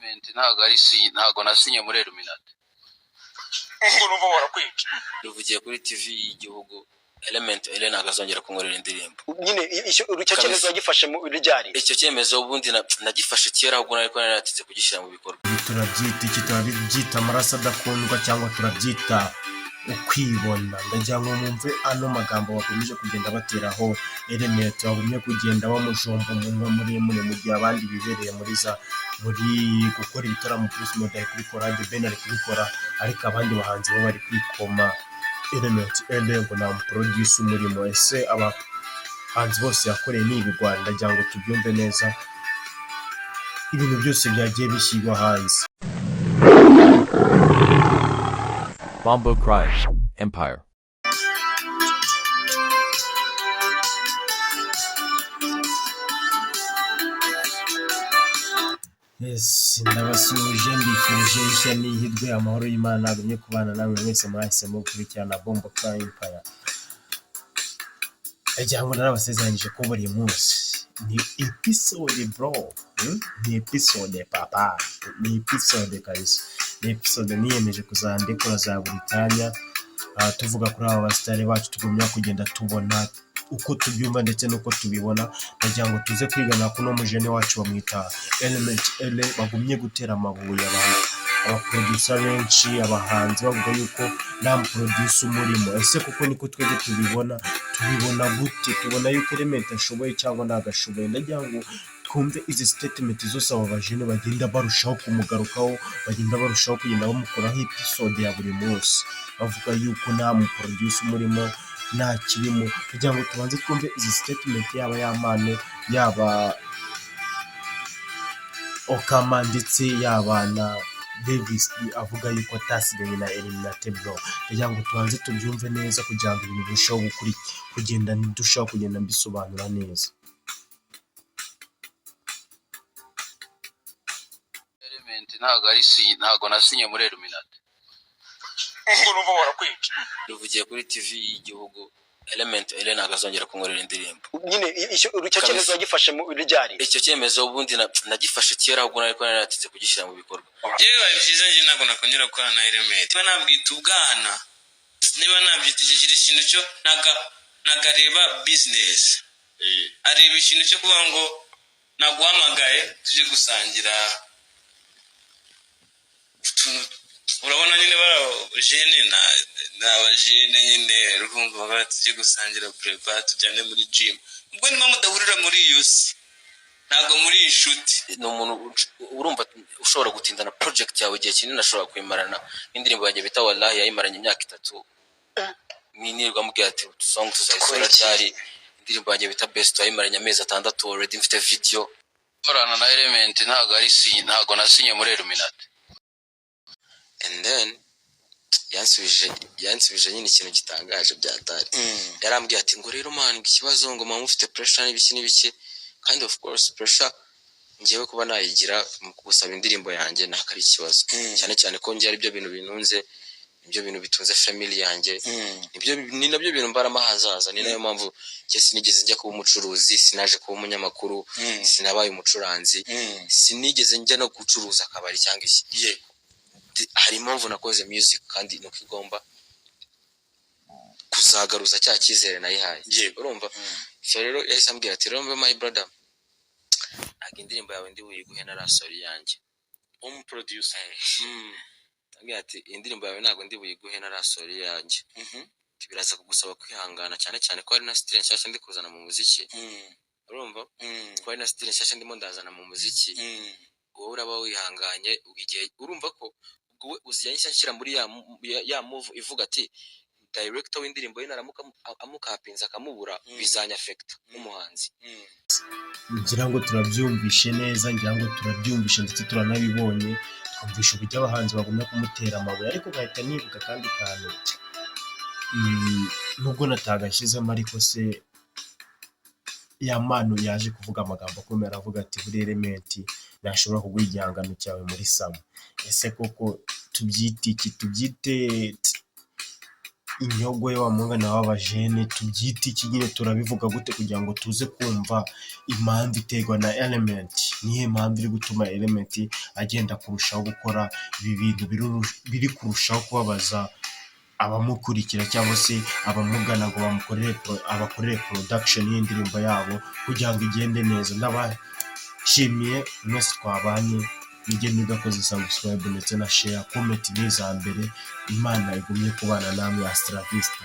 Element ntago nasinye muri Illuminati. Ngo numva warakwica. Ruvugiye kuri TV y'igihugu Element Elena agazongera kunkorera indirimbo. Nyine icyo cyemezo yagifashe mu ryari. Icyo cyemezo ubundi nagifashe kera ahubwo nariko naratitse kugishyira mu bikorwa. Turabyita iki turabyita amaraso adakundwa cyangwa turabyita ukwibona. Ndagira ngo mwumve ano magambo bakomeje kugenda bateraho Element bagumye kugenda bamujomba mu muremure mu gihe abandi bibereye muri gukora ibitaramo Bruce Melody ari kubikora, The Ben ari kubikora, ariko abandi bahanzi bo bari kwikoma Element ngo na produce umurimo. Ese abahanzi bose yakoreye ni ibigwari? Ndagira ngo tubyumve neza ibintu byose byagiye bishyirwa hanze. Bombo Cry Empire. Yes, ndabasuje mbifurije ishya n'ihirwe, amahoro y'Imana agumye kubana namwe mwese mwahisemo gukurikirana Bombo Cry Empire. Ndagira ngo narabasezeranyije ko buri munsi ni episode bro, ni episode papa, ni episode kabisa, ni episode niyemeje kuzandekora za buri kanya, tuvuga kuri aba basitari bacu tugumya kugenda tubona uko tubyumva ndetse nuko tubibona. Ndagira ngo tuze kwigana kuno mujene wacu bamwita Element Ele, bagumye gutera amabuye abaproducer benshi, abahanzi bavuga yuko nta producer umurimo. Ese kuko niko twebwe tubibona gute? Tubona yuko Element ashoboye cyangwa ntagashoboye? Ndagira ngo twumve izi statement zose aba bajene bagenda barushaho kumugarukaho, bagenda barushaho kugenda bamukoraho episode ya buri munsi, bavuga yuko nta producer umurimo, nta kirimo. Kugira ngo tubanze twumve izi statement yaba Yamane, yaba Okama ndetse yaba na Davis avuga yuko atasiganye na Illuminati bro. Kugira ngo tubanze tubyumve neza kugira ngo ibintu birusheho kugenda ndushaho kugenda mbisobanura neza. Element ntago nasinye muri Illuminati. Ngo numva warakwica. Ruvugiye kuri TV y'igihugu Element Elena agazongera kunkorera indirimbo. Nyine icyo cyemezo yagifashe mu ryari. Icyo cyemezo ubundi nagifashe kera ahubwo nariko naratitse kugishyira mu bikorwa. Yewe byiza nje ntabwo nakongera gukora na Element. Niba nabwita ubwana, niba nabyita iki kintu cyo nagareba business. Areba ikintu cyo kuvuga ngo naguhamagaye tuje gusangira urabona nyine barajene n'abajene nyine urumva batuje gusangira prepare tujyane muri gym. Ubwo niba mudahurira muri iyo si ntago muri inshuti. Ni umuntu urumva ushobora gutindana project yawe igihe kinini ashobora kwimarana. Indirimbo yanjye bita Wallahi yayimaranye imyaka 3. Minirwa mubwira ati song tuzayisora cyari. Indirimbo yanjye bita Best yayimaranye amezi 6 already mfite video. Korana na Element ntago nasinye muri Illuminati. And then yansubije nyine ikintu gitangaje byatari. Yarambwiye ati ngo rero man ikibazo ngo mufite pressure n'ibiki kind of course pressure ngiye kuba nayigira mu gusaba indirimbo yanjye nakari ikibazo cyane cyane ko ngiye ari byo bintu binunze, ibyo bintu bitunze family yanjye, ni nabyo bintu mbarama hazaza. Ni nayo mpamvu ngiye sinigeze njya kuba umucuruzi, sinaje kuba umunyamakuru, sinabaye umucuranzi, sinigeze njya no gucuruza akabari cyangwa iki. Hari impamvu nakoze music kandi nuko igomba kuzagaruza cya cyizere nayihaye. Urumva so rero yahise ambwira ati rombe my brother ntabwo indirimbo yawe ndi buyiguhe na rasori yanjye producer. ambwira ati indirimbo yawe ntabwo ndi buyiguhe na rasori yanjye. Biraza kugusaba kwihangana cyane cyane ko hari na style nshyashya ndi kuzana mu muziki. Urumva ko hari na style nshyashya ndimo ndazana mu muziki. Wowe uraba wihanganye ugiye urumva ko ubwo uziyanyishya nshyira muri ya move ivuga ati director w'indirimbo ye naramuka amukapinza akamubura bizanya affect nk'umuhanzi. Ngira ngo turabyumvishe neza, ngira ngo turabyumvishe ndetse turanabibonye, twumvisha uburyo abahanzi bagomba kumutera amabuye. Ariko ngahita nibuka kandi kantu nubwo natagashyizemo, ariko se Yamanu yaje kuvuga amagambo akomeye aravuga ati buri Element ntashobora kuguha igihangano cyawe muri Samo. Ese koko tubyite iki? Tubyite inyogoye wa mungana w'abajene tubyita iki nyine turabivuga gute kugira ngo tuze kumva impamvu iterwa na Element, niyo mpamvu iri gutuma Element agenda kurushaho gukora ibi bintu biri kurushaho kubabaza abamukurikira cyangwa se abamugana ngo abakorere production y'indirimbo yabo kugira ngo igende neza. Ndabashimiye mwese twabanye, nige nigakoze subscribe ndetse na share, comment n'iza mbere. Imana igumye kubana namwe. Astra Vista.